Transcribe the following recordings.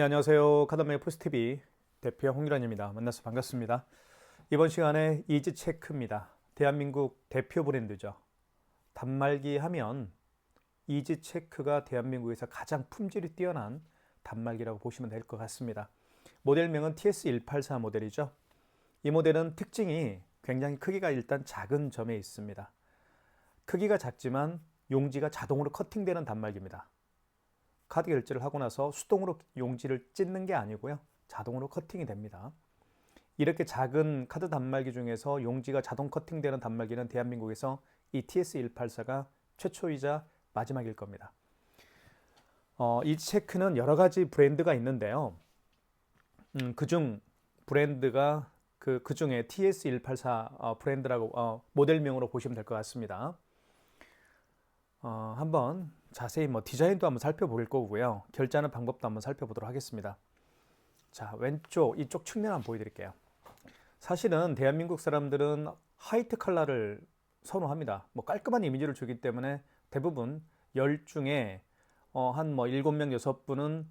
네, 안녕하세요. 카드메이 포스TV 대표 홍유란입니다. 만나서 반갑습니다. 이번 시간에 이지체크입니다. 대한민국 대표 브랜드죠. 단말기 하면 이지체크가 대한민국에서 가장 품질이 뛰어난 단말기라고 보시면 될 것 같습니다. 모델명은 TS184 모델이죠. 이 모델은 특징이 굉장히 크기가 일단 작은 점에 있습니다. 크기가 작지만 용지가 자동으로 커팅되는 단말기입니다. 카드 결제를 하고 나서 수동으로 용지를 찢는 게 아니고요. 자동으로 커팅이 됩니다. 이렇게 작은 카드 단말기 중에서 용지가 자동 커팅되는 단말기는 대한민국에서 이 TS184가 최초이자 마지막일 겁니다. 이 체크는 여러 가지 브랜드가 있는데요. 그중 브랜드가 그중에 TS184 브랜드라고 모델명으로 보시면 될 것 같습니다. 한번 자세히 디자인도 한번 살펴볼 거고요. 결제하는 방법도 한번 살펴보도록 하겠습니다. 자, 왼쪽 이쪽 측면 한번 보여드릴게요. 사실은 대한민국 사람들은 화이트 컬러를 선호합니다. 깔끔한 이미지를 주기 때문에 대부분 10 중에 한 7명, 6분은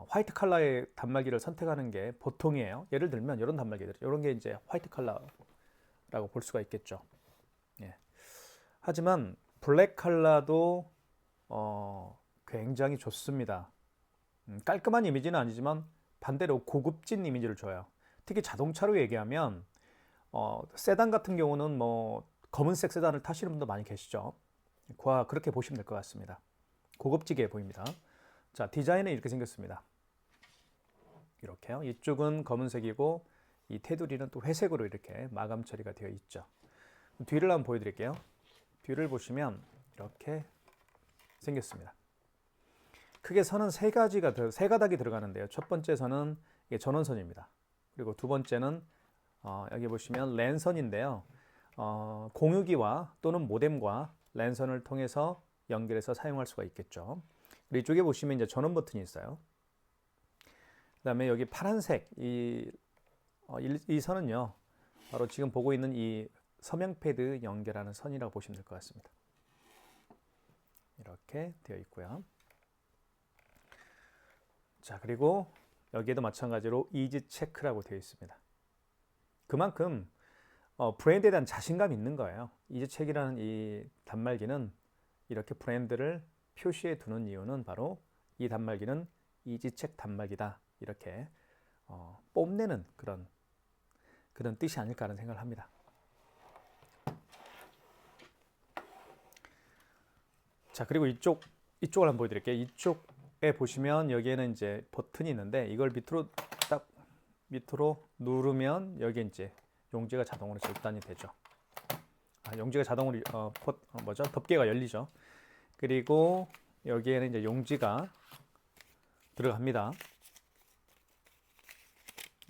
화이트 컬러의 단말기를 선택하는 게 보통이에요. 예를 들면 이런 단말기들, 이런 게 이제 화이트 컬러라고 볼 수가 있겠죠. 예. 하지만 블랙 컬러도 굉장히 좋습니다. 깔끔한 이미지는 아니지만 반대로 고급진 이미지를 줘요. 특히 자동차로 얘기하면 세단 같은 경우는 검은색 세단을 타시는 분도 많이 계시죠. 그렇게 보시면 될 것 같습니다. 고급지게 보입니다. 자, 디자인은 이렇게 생겼습니다. 이렇게요. 이쪽은 검은색이고 이 테두리는 또 회색으로 이렇게 마감 처리가 되어 있죠. 뒤를 한번 보여드릴게요. 뒤를 보시면 이렇게 생겼습니다. 크게 선은 세 가닥이 들어가는데요. 첫 번째 선은 이게 전원선입니다. 그리고 두 번째는 여기 보시면 랜선인데요. 공유기와 또는 모뎀과 랜선을 통해서 연결해서 사용할 수가 있겠죠. 그리고 이쪽에 보시면 이제 전원 버튼이 있어요. 그 다음에 여기 파란색 이 선은요, 바로 지금 보고 있는 이 서명 패드 연결하는 선이라고 보시면 될 것 같습니다. 이렇게 되어 있고요. 자, 그리고 여기에도 마찬가지로 이지 체크라고 되어 있습니다. 그만큼 브랜드에 대한 자신감이 있는 거예요. 이지 체크라는 이 단말기는 이렇게 브랜드를 표시해 두는 이유는 바로 이 단말기는 이지 체크 단말기다, 이렇게 뽐내는 그런 뜻이 아닐까 하는 생각을 합니다. 자, 그리고 이쪽을 한번 보여드릴게요. 이쪽에 보시면 여기에는 이제 버튼이 있는데 이걸 밑으로 누르면 여기 이제 용지가 자동으로 절단이 되죠. 용지가 자동으로 덮개가 열리죠. 그리고 여기에는 이제 용지가 들어갑니다.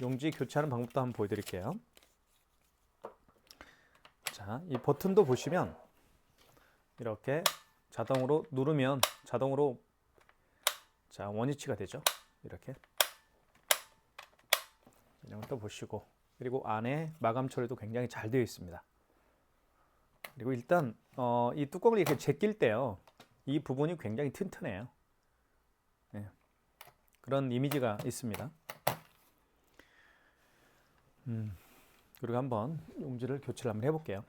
용지 교체하는 방법도 한번 보여드릴게요. 자, 이 버튼도 보시면 이렇게 자동으로 누르면 자동으로 원위치가 되죠. 이렇게 이런 것도 보시고, 그리고 안에 마감 처리도 굉장히 잘 되어 있습니다. 그리고 일단 이 뚜껑을 이렇게 제낄 때요, 이 부분이 굉장히 튼튼해요. 네. 그런 이미지가 있습니다. 그리고 한번 용지를 교체를 한번 해볼게요.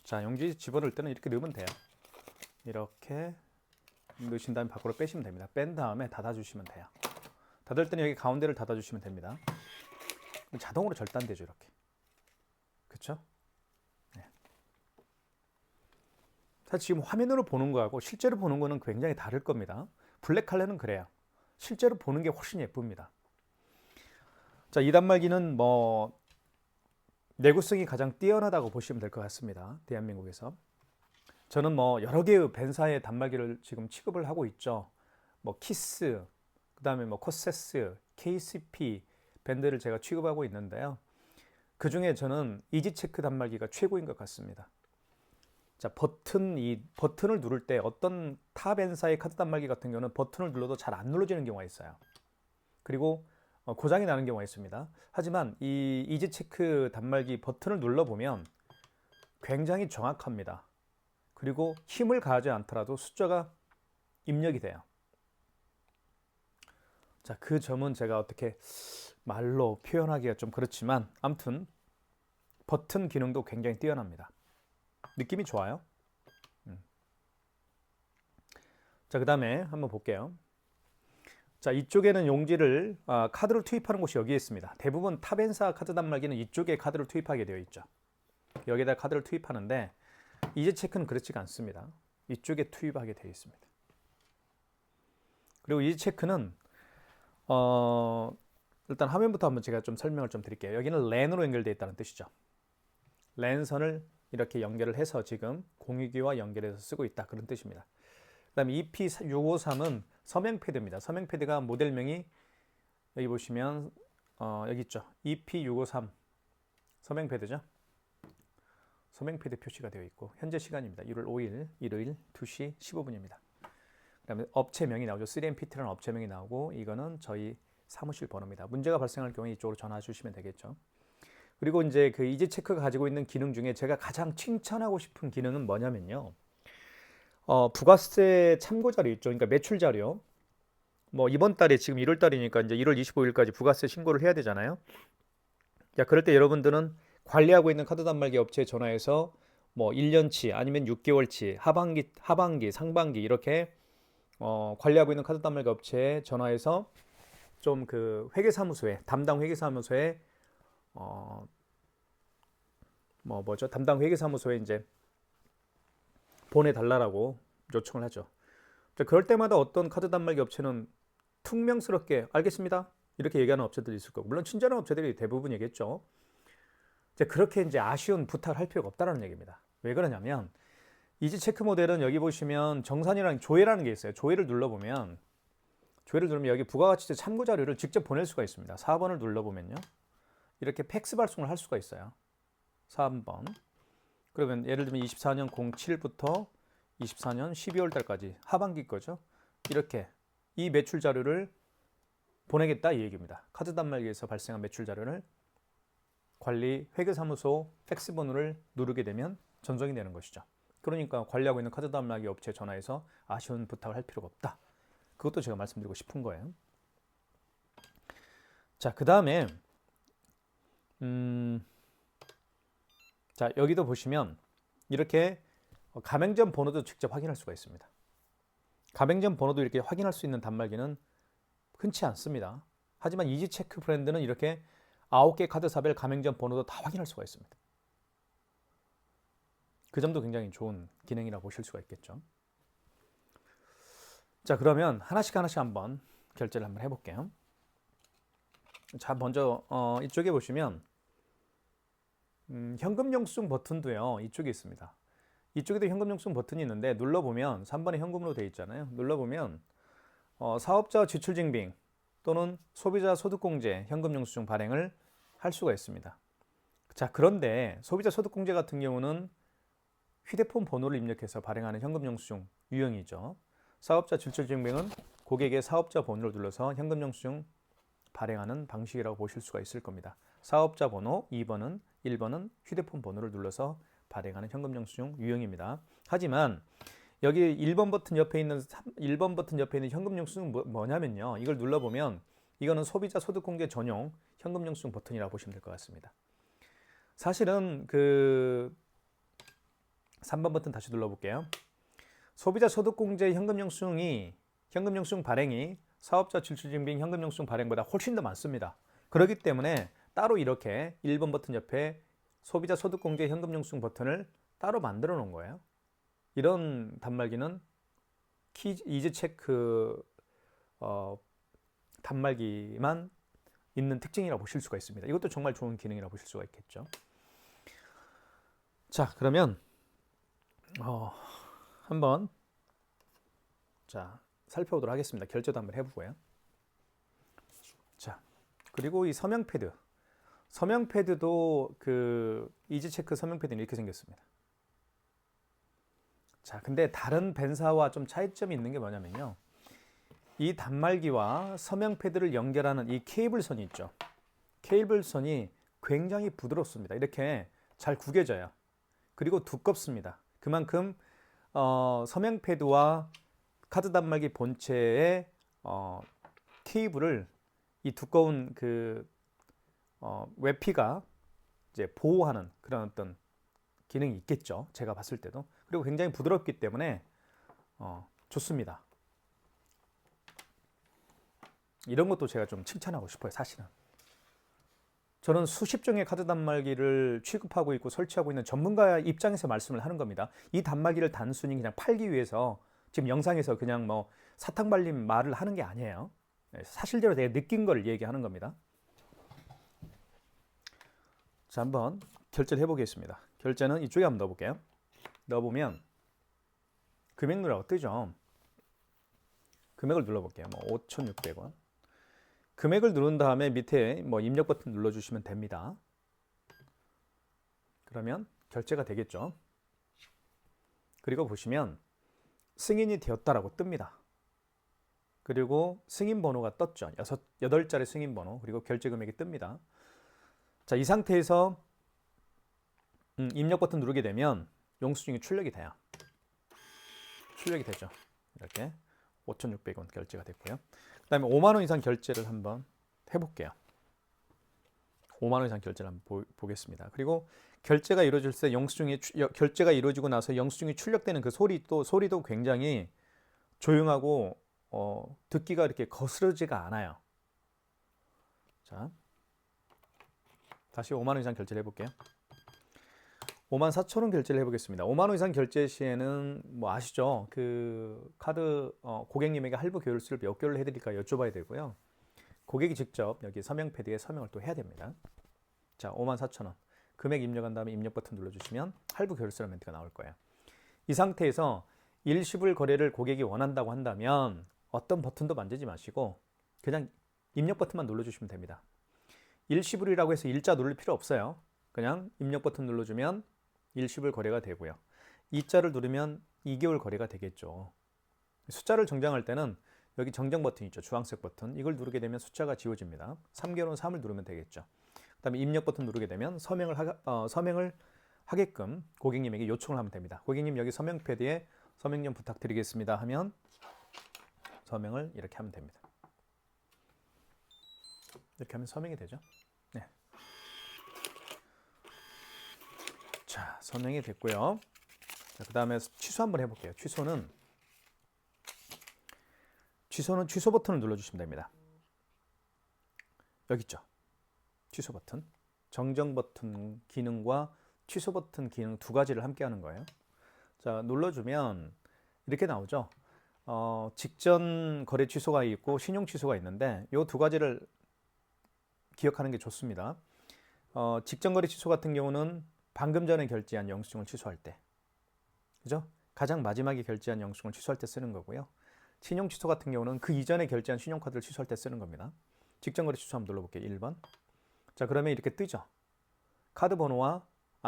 자, 용지 집어넣을 때는 이렇게 넣으면 돼요. 이렇게 넣으신 다음에 밖으로 빼시면 됩니다. 뺀 다음에 닫아주시면 돼요. 닫을 때는 여기 가운데를 닫아주시면 됩니다. 자동으로 절단되죠, 이렇게. 그쵸? 네. 사실 지금 화면으로 보는 거하고 실제로 보는 거는 굉장히 다를 겁니다. 블랙 컬러는 그래요. 실제로 보는 게 훨씬 예쁩니다. 자, 이 단말기는 내구성이 가장 뛰어나다고 보시면 될 것 같습니다. 대한민국에서. 저는 여러 개의 벤사의 단말기를 지금 취급을 하고 있죠. 키스, 그 다음에 코세스, KCP 밴드를 제가 취급하고 있는데요. 그 중에 저는 이지체크 단말기가 최고인 것 같습니다. 자, 이 버튼을 누를 때 어떤 타 벤사의 카드 단말기 같은 경우는 버튼을 눌러도 잘 안 눌러지는 경우가 있어요. 그리고 고장이 나는 경우가 있습니다. 하지만 이 이지체크 단말기 버튼을 눌러보면 굉장히 정확합니다. 그리고 힘을 가하지 않더라도 숫자가 입력이 돼요. 자, 그 점은 제가 어떻게 말로 표현하기가 좀 그렇지만 아무튼 버튼 기능도 굉장히 뛰어납니다. 느낌이 좋아요. 자, 그 다음에 한번 볼게요. 자, 이쪽에는 용지를 카드를 투입하는 곳이 여기에 있습니다. 대부분 탑엔사 카드 단말기는 이쪽에 카드를 투입하게 되어 있죠. 여기다 카드를 투입하는데 이지체크는 그렇지가 않습니다. 이쪽에 투입하게 되어 있습니다. 그리고 이지체크는 일단 화면부터 한번 제가 좀 설명을 좀 드릴게요. 여기는 랜으로 연결되어 있다는 뜻이죠. 랜선을 이렇게 연결을 해서 지금 공유기와 연결해서 쓰고 있다, 그런 뜻입니다. 그 다음에 EP653은 서명 패드입니다. 서명 패드가 모델명이 여기 보시면 여기 있죠. EP653 서명 패드죠. 서명 패드 표시가 되어 있고 현재 시간입니다. 1월 5일 일요일 2시 15분입니다. 그 다음에 업체명이 나오죠. 3MPT라는 업체명이 나오고 이거는 저희 사무실 번호입니다. 문제가 발생할 경우에 이쪽으로 전화 주시면 되겠죠. 그리고 이제 그 이지체크가 가지고 있는 기능 중에 제가 가장 칭찬하고 싶은 기능은 뭐냐면요. 부가세 참고 자료 있죠. 그러니까 매출 자료. 뭐 이번 달에 지금 1월 달이니까 이제 1월 25일까지 부가세 신고를 해야 되잖아요. 자, 그럴 때 여러분들은 관리하고 있는 카드 단말기 업체에 전화해서 뭐 1년치 아니면 6개월치 하반기, 상반기 이렇게 관리하고 있는 카드 단말기 업체에 전화해서 좀 그 회계사무소에 담당 회계사무소에 담당 회계사무소에 이제 보내달라고 요청을 하죠. 그럴 때마다 어떤 카드 단말기 업체는 퉁명스럽게 알겠습니다 이렇게 얘기하는 업체들이 있을 거고, 물론 친절한 업체들이 대부분이겠죠. 그렇게 이제 아쉬운 부탁을 할 필요가 없다는 얘기입니다. 왜 그러냐면 이지체크 모델은 여기 보시면 정산이라는 조회라는 게 있어요. 조회를 눌러보면 여기 부가가치세 참고 자료를 직접 보낼 수가 있습니다. 4번을 눌러보면요, 이렇게 팩스 발송을 할 수가 있어요. 3번. 그러면 예를 들면 24년 07부터 24년 12월 달까지 하반기 거죠. 이렇게 이 매출 자료를 보내겠다 이 얘기입니다. 카드 단말기에서 발생한 매출 자료를 관리 회계사무소 팩스 번호를 누르게 되면 전송이 되는 것이죠. 그러니까 관리하고 있는 카드 단말기 업체에 전화해서 아쉬운 부탁을 할 필요가 없다. 그것도 제가 말씀드리고 싶은 거예요. 자, 그 다음에 자, 여기도 보시면 이렇게 가맹점 번호도 직접 확인할 수가 있습니다. 가맹점 번호도 이렇게 확인할 수 있는 단말기는 흔치 않습니다. 하지만 이지체크 브랜드는 이렇게 9개 카드사별 가맹점 번호도 다 확인할 수가 있습니다. 그 점도 굉장히 좋은 기능이라고 보실 수가 있겠죠. 자, 그러면 하나씩 한번 결제를 한번 해볼게요. 자, 먼저 이쪽에 보시면 현금 영수증 버튼도요, 이쪽에 있습니다. 이쪽에도 현금 영수증 버튼이 있는데 눌러보면 3번에 현금으로 되어 있잖아요. 눌러보면 사업자 지출증빙 또는 소비자 소득공제 현금 영수증 발행을 할 수가 있습니다. 자, 그런데 소비자 소득공제 같은 경우는 휴대폰 번호를 입력해서 발행하는 현금 영수증 유형이죠. 사업자 지출증빙은 고객의 사업자 번호를 눌러서 현금 영수증 발행하는 방식이라고 보실 수가 있을 겁니다. 사업자 번호 2번은 1번은 휴대폰 번호를 눌러서 발행하는 현금 영수증 유형입니다. 하지만 여기 1번 버튼 옆에 있는 현금 영수증은 뭐냐면요, 이걸 눌러보면 이거는 소비자 소득공제 전용 현금 영수증 버튼이라고 보시면 될 것 같습니다. 사실은 그 3번 버튼 다시 눌러볼게요. 소비자 소득공제 현금 영수증 발행이 사업자 지출증빙 현금 영수증 발행보다 훨씬 더 많습니다. 그렇기 때문에 따로 이렇게 1번 버튼 옆에 소비자 소득공제 현금 영수증 버튼을 따로 만들어 놓은 거예요. 이런 단말기는 이지체크 단말기만 있는 특징이라고 보실 수가 있습니다. 이것도 정말 좋은 기능이라고 보실 수가 있겠죠. 자, 그러면 한번 살펴보도록 하겠습니다. 결제도 한번 해보고요. 자, 그리고 이 서명 패드도 그 이지체크 서명 패드는 이렇게 생겼습니다. 자, 근데 다른 벤사와 좀 차이점이 있는 게 뭐냐면요, 이 단말기와 서명 패드를 연결하는 이 케이블선이 있죠. 케이블선이 굉장히 부드럽습니다. 이렇게 잘 구겨져요. 그리고 두껍습니다. 그만큼 서명 패드와 카드 단말기 본체의 케이블을 이 두꺼운 외피가 이제 보호하는 그런 어떤 기능이 있겠죠. 제가 봤을 때도. 그리고 굉장히 부드럽기 때문에 좋습니다. 이런 것도 제가 좀 칭찬하고 싶어요. 사실은. 저는 수십 종의 카드 단말기를 취급하고 있고 설치하고 있는 전문가 입장에서 말씀을 하는 겁니다. 이 단말기를 단순히 그냥 팔기 위해서 지금 영상에서 그냥 뭐 사탕 발린 말을 하는 게 아니에요. 사실대로 내가 느낀 걸 얘기하는 겁니다. 자, 한번 결제를 해보겠습니다. 결제는 이쪽에 한번 넣어볼게요. 넣어보면 금액 누르라고 뜨죠. 금액을 눌러볼게요. 뭐 5,600원. 금액을 누른 다음에 밑에 뭐 입력 버튼 눌러주시면 됩니다. 그러면 결제가 되겠죠. 그리고 보시면 승인이 되었다라고 뜹니다. 그리고 승인 번호가 떴죠. 8자리 승인 번호, 그리고 결제 금액이 뜹니다. 자, 이 상태에서 입력 버튼 누르게 되면 영수증이 출력이 돼요. 출력이 되죠. 이렇게 5,600원 결제가 됐고요. 그 다음에 5만 원 이상 결제를 한번 해볼게요. 5만 원 이상 결제를 한번 보겠습니다. 그리고 결제가 이루어질 때 결제가 이루어지고 나서 영수증이 출력되는 그 소리도 굉장히 조용하고 듣기가 이렇게 거스르지가 않아요. 자, 다시 5만 원 이상 결제를 해볼게요. 54,000원 결제를 해보겠습니다. 5만 원 이상 결제 시에는 뭐 아시죠? 그 카드 고객님에게 할부 교율수를 몇 개월로 해드릴까 여쭤봐야 되고요. 고객이 직접 여기 서명 패드에 서명을 또 해야 됩니다. 자, 54,000원 금액 입력한 다음에 입력 버튼 눌러주시면 할부 교율수라는 멘트가 나올 거예요. 이 상태에서 일시불 거래를 고객이 원한다고 한다면 어떤 버튼도 만지지 마시고 그냥 입력 버튼만 눌러주시면 됩니다. 일시불이라고 해서 일자 누를 필요 없어요. 그냥 입력 버튼 눌러주면 일시불 거래가 되고요. 이자를 누르면 2개월 거래가 되겠죠. 숫자를 정정할 때는 여기 정정 버튼 있죠. 주황색 버튼. 이걸 누르게 되면 숫자가 지워집니다. 3개월은 3을 누르면 되겠죠. 그 다음에 입력 버튼 누르게 되면 서명을 하게끔 고객님에게 요청을 하면 됩니다. 고객님 여기 서명 패드에 서명 좀 부탁드리겠습니다 하면 서명을 이렇게 하면 됩니다. 이렇게 하면 서명이 되죠. 네. 자, 서명이 됐고요. 그 다음에 취소 한번 해볼게요. 취소는 취소 버튼을 눌러주시면 됩니다. 여기 있죠. 취소 버튼. 정정 버튼 기능과 취소 버튼 기능 두 가지를 함께 하는 거예요. 자, 눌러주면 이렇게 나오죠. 직전 거래 취소가 있고 신용 취소가 있는데 이 두 가지를 기억하는 게 좋습니다. 직전 거래 취소 같은 경우는 방금 전에 결제한 영수증을 취소할 때, 그죠? 가장 마지막에 결제한 영수증을 취소할 때 쓰는 거고요. 신용 취소 같은 경우는 그 이전에 결제한 신용카드를 취소할 때 쓰는 겁니다. 직전 거래 취소 한번 눌러볼게요. 1번. 자, 그러면 이렇게 뜨죠. 카드 번호와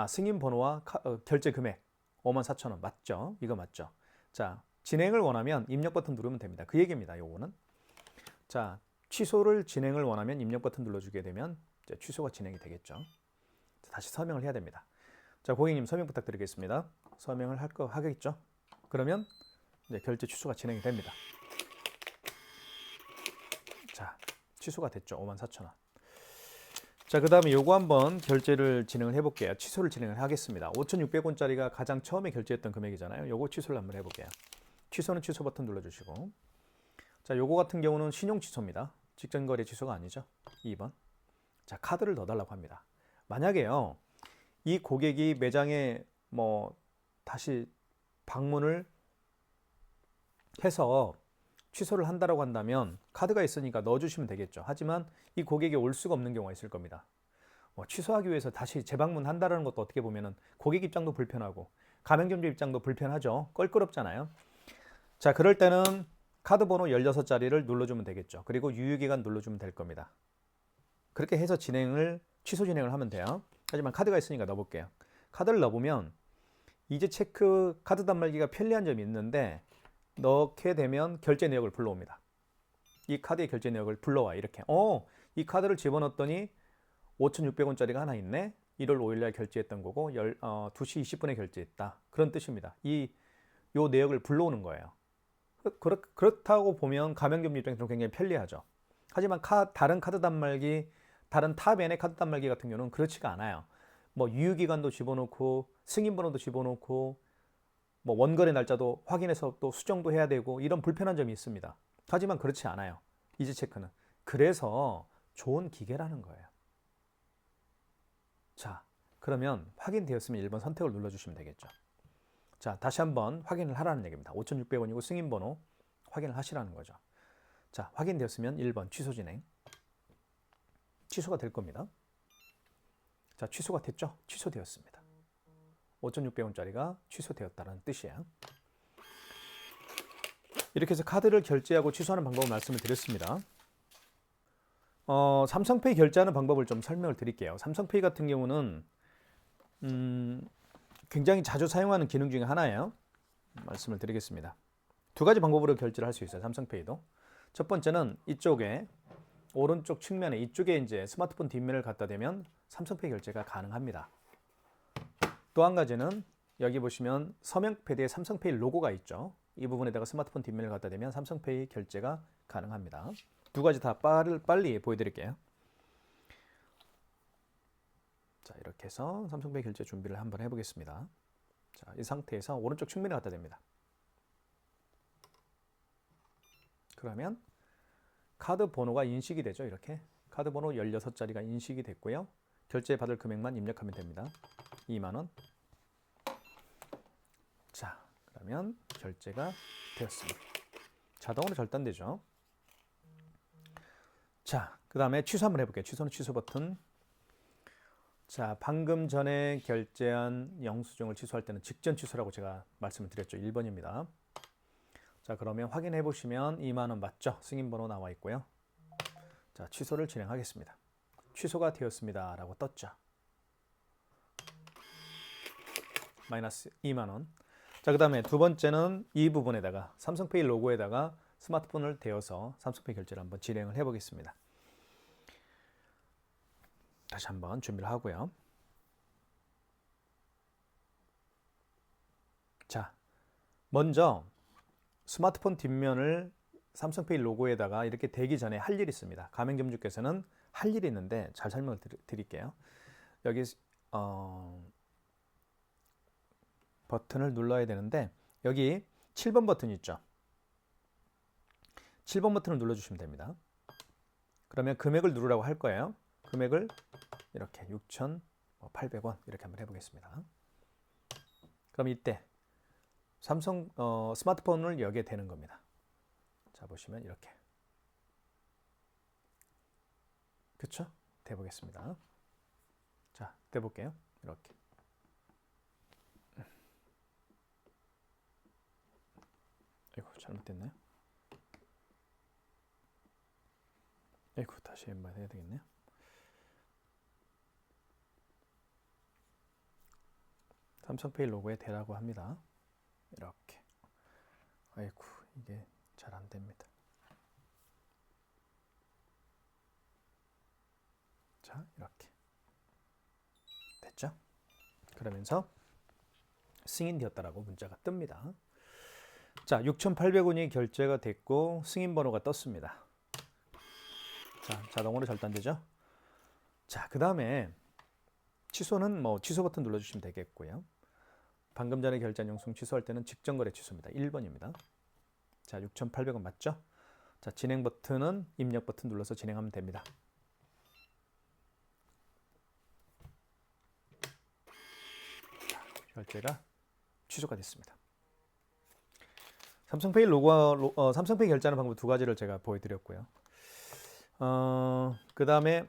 승인 번호와 결제 금액 54,000원 맞죠? 이거 맞죠? 자, 진행을 원하면 입력 버튼 누르면 됩니다. 그 얘기입니다. 요거는. 자, 취소를 진행을 원하면 입력 버튼 눌러주게 되면 이제 취소가 진행이 되겠죠. 자, 다시 서명을 해야 됩니다. 자, 고객님 서명 부탁드리겠습니다. 서명을 하겠죠? 그러면 이제 결제 취소가 진행이 됩니다. 자, 취소가 됐죠. 54,000원. 자, 그 다음에 요거 한번 결제를 진행을 해볼게요. 취소를 진행을 하겠습니다. 5,600원짜리가 가장 처음에 결제했던 금액이잖아요. 요거 취소를 한번 해볼게요. 취소는 취소 버튼 눌러주시고, 자, 요거 같은 경우는 신용 취소입니다. 직전 거래 취소가 아니죠. 2번. 자, 카드를 넣어달라고 합니다. 만약에요, 이 고객이 매장에 뭐 다시 방문을 해서 취소를 한다라고 한다면 카드가 있으니까 넣어주시면 되겠죠. 하지만 이 고객이 올 수가 없는 경우가 있을 겁니다. 취소하기 위해서 다시 재방문한다는 것도 어떻게 보면은 고객 입장도 불편하고 가맹점주 입장도 불편하죠. 껄끄럽잖아요. 자, 그럴 때는 카드 번호 16자리를 눌러주면 되겠죠. 그리고 유효기간 눌러주면 될 겁니다. 그렇게 해서 취소 진행을 하면 돼요. 하지만 카드가 있으니까 넣어볼게요. 카드를 넣어보면 이제 체크 카드 단말기가 편리한 점이 있는데 넣게 되면 결제 내역을 불러옵니다. 이 카드의 결제 내역을 불러와 이렇게. 이 카드를 집어넣었더니 5,600원짜리가 하나 있네. 1월 5일날 결제했던 거고 2시 20분에 결제했다. 그런 뜻입니다. 요 내역을 불러오는 거예요. 그렇다고 보면 가맹점주 입장에서는 굉장히 편리하죠. 하지만 다른 카드 단말기, 다른 탑N의 카드 단말기 같은 경우는 그렇지가 않아요. 뭐 유효기간도 집어넣고 승인번호도 집어넣고 뭐 원거래 날짜도 확인해서 또 수정도 해야 되고 이런 불편한 점이 있습니다. 하지만 그렇지 않아요. 이지체크는. 그래서 좋은 기계라는 거예요. 자, 그러면 확인되었으면 1번 선택을 눌러주시면 되겠죠. 자, 다시 한번 확인을 하라는 얘기입니다. 5,600원이고 승인번호 확인을 하시라는 거죠. 자, 확인되었으면 1번 취소 진행. 취소가 될 겁니다. 자, 취소가 됐죠? 취소되었습니다. 5,600원짜리가 취소되었다는 뜻이에요. 이렇게 해서 카드를 결제하고 취소하는 방법을 말씀을 드렸습니다. 삼성페이 결제하는 방법을 좀 설명을 드릴게요. 삼성페이 같은 경우는 굉장히 자주 사용하는 기능 중에 하나예요. 말씀을 드리겠습니다. 두 가지 방법으로 결제를 할 수 있어요. 삼성페이도. 첫 번째는 이쪽에 오른쪽 측면에 이쪽에 이제 스마트폰 뒷면을 갖다 대면 삼성페이 결제가 가능합니다. 또 한 가지는 여기 보시면 서명 패드에 삼성페이 로고가 있죠. 이 부분에다가 스마트폰 뒷면을 갖다 대면 삼성페이 결제가 가능합니다. 두 가지 다 빨리 보여드릴게요. 자, 이렇게 해서 삼성페이 결제 준비를 한번 해보겠습니다. 자, 이 상태에서 오른쪽 측면에 갖다 댑니다. 그러면 카드 번호가 인식이 되죠. 이렇게 카드 번호 16자리가 인식이 됐고요. 결제 받을 금액만 입력하면 됩니다. 2만원. 자, 그러면 결제가 되었습니다. 자동으로 절단되죠. 자, 그 다음에 취소 한번 해볼게요. 취소는 취소 버튼. 자, 방금 전에 결제한 영수증을 취소할 때는 직전 취소라고 제가 말씀을 드렸죠. 1번입니다. 자, 그러면 확인해 보시면 2만원 맞죠? 승인번호 나와 있고요. 자, 취소를 진행하겠습니다. 취소가 되었습니다 라고 떴죠. 마이너스 2만원. 자, 그 다음에 두 번째는 이 부분에다가 삼성페이 로고에다가 스마트폰을 대어서 삼성페이 결제를 한번 진행을 해 보겠습니다. 다시 한번 준비를 하고요. 자, 먼저 스마트폰 뒷면을 삼성페이 로고에다가 이렇게 대기 전에 할 일이 있습니다. 가맹점주께서는 할 일이 있는데 잘 설명을 드릴게요. 여기 버튼을 눌러야 되는데 여기 7번 버튼 있죠. 7번 버튼을 눌러주시면 됩니다. 그러면 금액을 누르라고 할 거예요. 금액을 이렇게 6,800원 이렇게 한번 해보겠습니다. 그럼 이때 삼성 스마트폰을 여기에 대는 겁니다. 자, 보시면 이렇게. 그쵸? 대보겠습니다. 자, 대볼게요. 이렇게. 아이고, 잘못됐나요? 아이고, 다시 한번 해야 되겠네요. 삼성페이 로고에 대라고 합니다. 이렇게. 아이고, 이게 잘 안 됩니다. 자, 이렇게. 됐죠? 그러면서 승인되었다라고 문자가 뜹니다. 자, 6,800원이 결제가 됐고 승인 번호가 떴습니다. 자, 자동으로 절단되죠? 자, 그 다음에 취소는 뭐 취소 버튼 눌러주시면 되겠고요. 방금 전에 결제한 영수증 취소할 때는 직전거래 취소입니다. 1번입니다. 자, 6,800원 맞죠? 자, 진행 버튼은 입력 버튼 눌러서 진행하면 됩니다. 자, 결제가 취소가 됐습니다. 삼성페이 삼성페이 결제하는 방법 두 가지를 제가 보여드렸고요. 그 다음에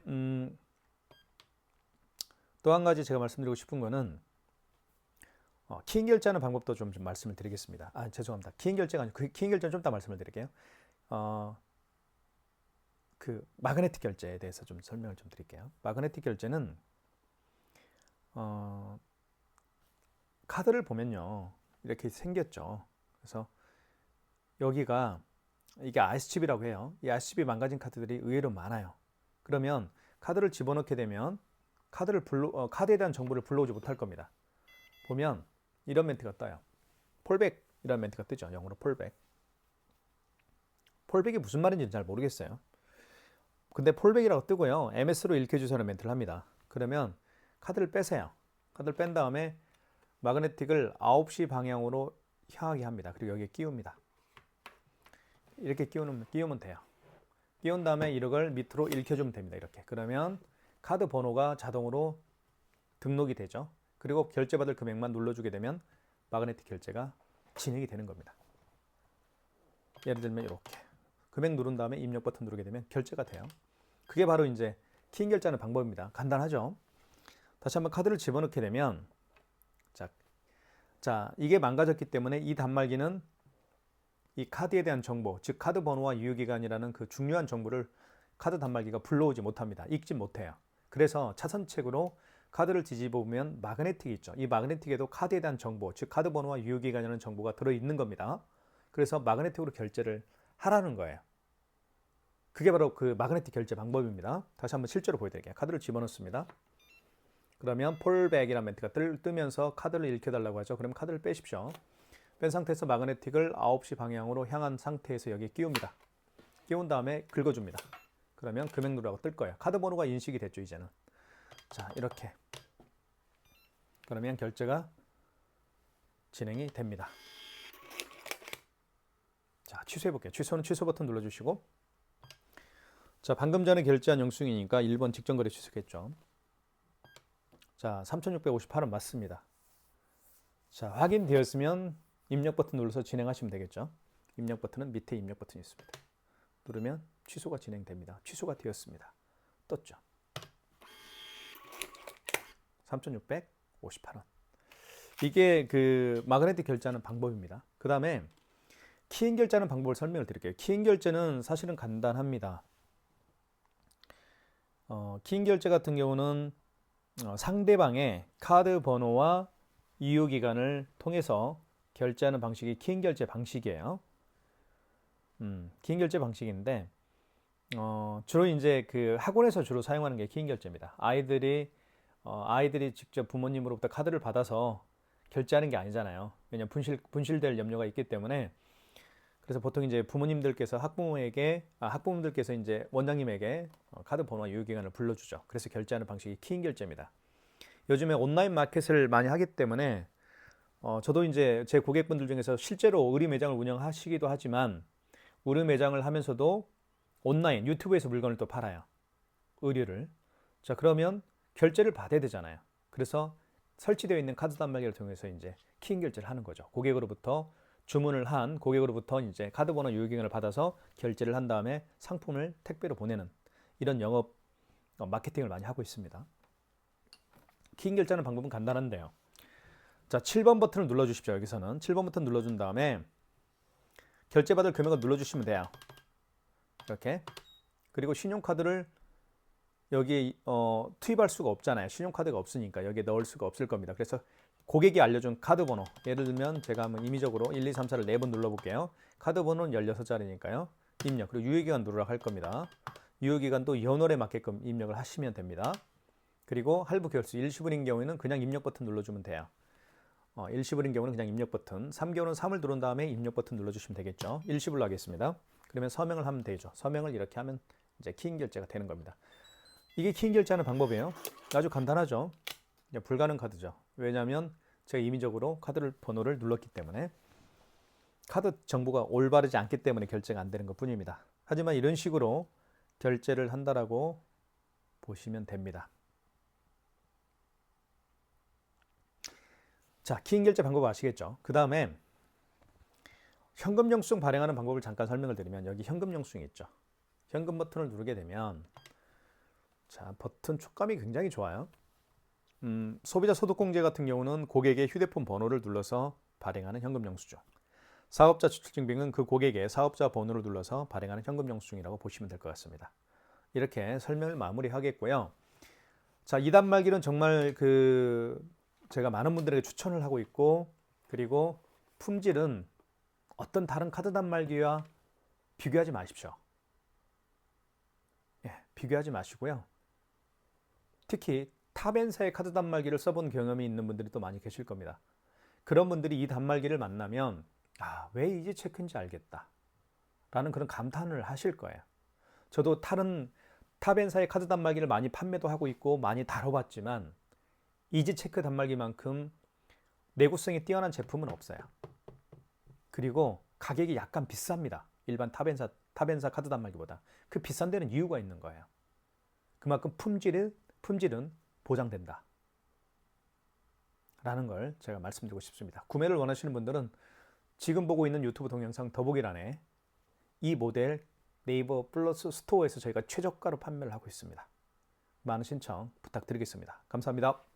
또 한 가지 제가 말씀드리고 싶은 거는 키인 결제하는 방법도 좀 말씀을 드리겠습니다. 아, 죄송합니다. 키인 결제가 아니고 키인 결제는 좀 이따 말씀을 드릴게요. 그 마그네틱 결제에 대해서 좀 설명을 좀 드릴게요. 마그네틱 결제는 카드를 보면요 이렇게 생겼죠. 그래서 여기가 이게 RC칩이라고 해요. 이 RC칩이 망가진 카드들이 의외로 많아요. 그러면 카드를 집어넣게 되면 카드에 대한 정보를 불러오지 못할 겁니다. 보면 이런 멘트가 떠요. 폴백이라는 멘트가 뜨죠. 영어로 폴백. 폴백이 무슨 말인지 잘 모르겠어요. 근데 폴백이라고 뜨고요. MS로 읽혀주세요라는 멘트를 합니다. 그러면 카드를 빼세요. 카드를 뺀 다음에 마그네틱을 9시 방향으로 향하게 합니다. 그리고 여기에 끼웁니다. 이렇게 끼우면 돼요. 끼운 다음에 이걸 밑으로 읽혀주면 됩니다. 이렇게. 그러면 카드 번호가 자동으로 등록이 되죠. 그리고 결제받을 금액만 눌러주게 되면 마그네틱 결제가 진행이 되는 겁니다. 예를 들면 이렇게 금액 누른 다음에 입력 버튼 누르게 되면 결제가 돼요. 그게 바로 이제 키인 결제하는 방법입니다. 간단하죠? 다시 한번 카드를 집어넣게 되면 자, 이게 망가졌기 때문에 이 단말기는 이 카드에 대한 정보, 즉 카드 번호와 유효기간이라는 그 중요한 정보를 카드 단말기가 불러오지 못합니다. 읽지 못해요. 그래서 차선책으로 카드를 뒤집어 보면 마그네틱이 있죠. 이 마그네틱에도 카드에 대한 정보, 즉 카드 번호와 유효기간이라는 정보가 들어있는 겁니다. 그래서 마그네틱으로 결제를 하라는 거예요. 그게 바로 그 마그네틱 결제 방법입니다. 다시 한번 실제로 보여드릴게요. 카드를 집어넣습니다. 그러면 폴백이라는 멘트가 뜨면서 카드를 읽혀달라고 하죠. 그럼 카드를 빼십시오. 뺀 상태에서 마그네틱을 9시 방향으로 향한 상태에서 여기에 끼웁니다. 끼운 다음에 긁어줍니다. 그러면 금액 누르라고 뜰 거예요. 카드 번호가 인식이 됐죠, 이제는. 자, 이렇게. 그러면 결제가 진행이 됩니다. 자, 취소해 볼게요. 취소는 취소 버튼 눌러주시고. 자, 방금 전에 결제한 영수증이니까 1번 직전거래 취소겠죠. 자, 3,658원 맞습니다. 자, 확인되었으면 입력 버튼 눌러서 진행하시면 되겠죠. 입력 버튼은 밑에 입력 버튼이 있습니다. 누르면 취소가 진행됩니다. 취소가 되었습니다. 떴죠. 3,658원. 이게 그 마그네틱 결제하는 방법입니다. 그 다음에 키인 결제하는 방법을 설명을 드릴게요. 키인 결제는 사실은 간단합니다. 키인 결제 같은 경우는 상대방의 카드 번호와 유효기간을 통해서 결제하는 방식이 키인 결제 방식이에요. 키인 결제 방식인데 주로 이제 그 학원에서 주로 사용하는 게 키인 결제입니다. 아이들이 직접 부모님으로부터 카드를 받아서 결제하는 게 아니잖아요. 왜냐하면 분실될 염려가 있기 때문에. 그래서 보통 이제 부모님들께서 학부모님들께서 이제 원장님에게 카드 번호와 유효기간을 불러주죠. 그래서 결제하는 방식이 키인 결제입니다. 요즘에 온라인 마켓을 많이 하기 때문에 저도 이제 제 고객분들 중에서 실제로 의류 매장을 운영하시기도 하지만 의류 매장을 하면서도 온라인 유튜브에서 물건을 또 팔아요. 의류를. 자, 그러면 결제를 받아야 되잖아요. 그래서 설치되어 있는 카드 단말기를 통해서 이제 키인 결제를 하는 거죠. 고객으로부터 주문을 한 고객으로부터 이제 카드 번호 유효기간을 받아서 결제를 한 다음에 상품을 택배로 보내는 이런 영업 마케팅을 많이 하고 있습니다. 키인 결제하는 방법은 간단한데요. 자, 7번 버튼을 눌러주십시오. 여기서는 7번 버튼 눌러준 다음에 결제받을 금액을 눌러주시면 돼요. 이렇게. 그리고 신용카드를 여기에 투입할 수가 없잖아요. 신용카드가 없으니까 여기에 넣을 수가 없을 겁니다. 그래서 고객이 알려준 카드 번호, 예를 들면 제가 한번 임의적으로 1, 2, 3, 4를 4번 눌러볼게요. 카드 번호는 16자리니까요. 입력, 그리고 유효기간 누르라고 할 겁니다. 유효기간도 연월에 맞게끔 입력을 하시면 됩니다. 그리고 할부 결수 일시불인 경우에는 그냥 입력 버튼 눌러주면 돼요. 일시불인 경우는 그냥 입력 버튼, 3개월은 3을 누른 다음에 입력 버튼 눌러주시면 되겠죠. 일시불로 하겠습니다. 그러면 서명을 하면 되죠. 서명을 이렇게 하면 이제 키인 결제가 되는 겁니다. 이게 키인 결제하는 방법이에요. 아주 간단하죠. 불가능 카드죠. 왜냐하면 제가 임의적으로 카드 번호를 눌렀기 때문에 카드 정보가 올바르지 않기 때문에 결제가 안 되는 것 뿐입니다. 하지만 이런 식으로 결제를 한다라고 보시면 됩니다. 자, 키인 결제 방법 아시겠죠? 그 다음에 현금 영수증 발행하는 방법을 잠깐 설명을 드리면 여기 현금 영수증이 있죠. 현금 버튼을 누르게 되면 자, 버튼 촉감이 굉장히 좋아요. 소비자 소득공제 같은 경우는 고객의 휴대폰 번호를 눌러서 발행하는 현금 영수증. 사업자 추출증빙은 그 고객의 사업자 번호를 눌러서 발행하는 현금 영수증이라고 보시면 될 것 같습니다. 이렇게 설명을 마무리하겠고요. 자, 이 단말기는 정말 제가 많은 분들에게 추천을 하고 있고, 그리고 품질은 어떤 다른 카드 단말기와 비교하지 마십시오. 예, 비교하지 마시고요. 특히 탑엔사의 카드 단말기를 써본 경험이 있는 분들이 또 많이 계실 겁니다. 그런 분들이 이 단말기를 만나면 왜 이지 체크인지 알겠다 라는 그런 감탄을 하실 거예요. 저도 다른 탑엔사의 카드 단말기를 많이 판매도 하고 있고 많이 다뤄봤지만 이지체크 단말기만큼 내구성이 뛰어난 제품은 없어요. 그리고 가격이 약간 비쌉니다. 일반 탑엔사 카드 단말기보다. 그 비싼 데는 이유가 있는 거예요. 그만큼 품질은 보장된다 라는 걸 제가 말씀드리고 싶습니다. 구매를 원하시는 분들은 지금 보고 있는 유튜브 동영상 더보기란에 이 모델 네이버 플러스 스토어에서 저희가 최저가로 판매를 하고 있습니다. 많은 신청 부탁드리겠습니다. 감사합니다.